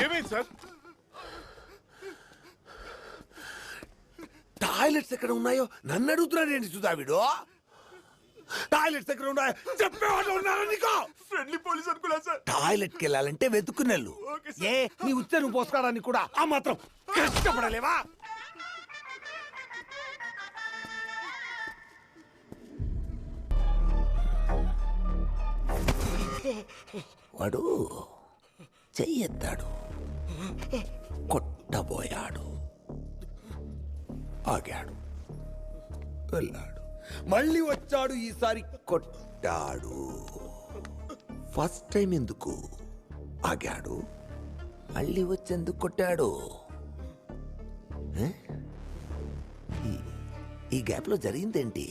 ఏమైంది sir? Toilets ఎక్కడ ఉన్నాయో నన్ను అడుగుతున్నాడు ఏంటి సుధావిడు? టాయిలెట్స్ ఎక్కడ ఉన్నాయో చెప్పేవాళ్ళు ఉన్నారా నీకు? ఫ్రెండ్లీ పోలీస్ అనుకున్నా సార్. టాయిలెట్ కి వెళ్ళాలంటే వెతుకున్నెళ్ళు. ఏ నీ ఉచ్చ నువ్వు పోసుకోవడానికి కూడా ఆ మాత్రం కష్టపడలేవా? వాడు చెయ్యెత్తాడు, కొట్టబోయాడు, ఆగాడు, వెళ్ళాడు, మళ్ళీ వచ్చాడు, ఈసారి కొట్టాడు. ఫస్ట్ టైం ఎందుకు ఆగాడు, మళ్ళీ వచ్చేందుకు కొట్టాడు? ఈ గ్యాప్ లో జరిగిందేంటి?